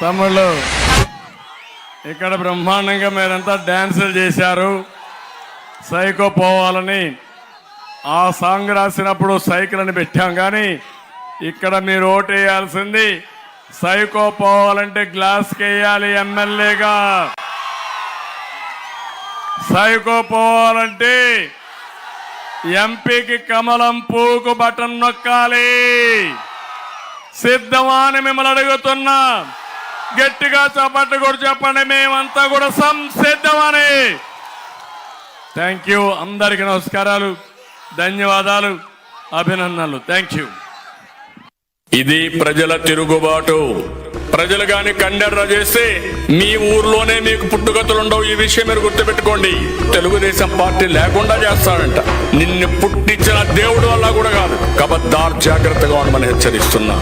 తమ్ముళ్ళు ఇక్కడ బ్రహ్మాండంగా మీరంతా డ్యాన్సులు చేశారు. సైకో పోవాలని ఆ సాంగ్ రాసినప్పుడు సైకిల్ అని పెట్టాం, కానీ ఇక్కడ మీరు ఓటేయాల్సింది సైకో పోవాలంటే గ్లాస్కి వేయాలి. ఎమ్మెల్యేగా సైకో పోవాలంటే ఎంపీకి కమలం పువ్వుకు బటన్ నొక్కాలి. సిద్ధమా అని మిమ్మల్ని అడుగుతున్నా. గట్టిగా చప్పట్లు కూడా చెప్పండి, మేమంతా కూడా సంసిద్ధమని. Thank you. అందరికీ నమస్కారాలు, ధన్యవాదాలు, అభినందనలు. Thank you. ఇది ప్రజల తిరుగుబాటు. ప్రజలు గాని కండెర్ర చేస్తే మీ ఊర్లోనే మీకు పుట్టుగతులుండవు. ఈ విషయం మీరు గుర్తుపెట్టుకోండి. తెలుగుదేశం పార్టీ లేకుండా చేస్తాడంట. నిన్ను పుట్టించిన దేవుడు వల్ల కూడా కాదు. కబద్దార్, జాగ్రత్తగా ఉండమని హెచ్చరిస్తున్నా.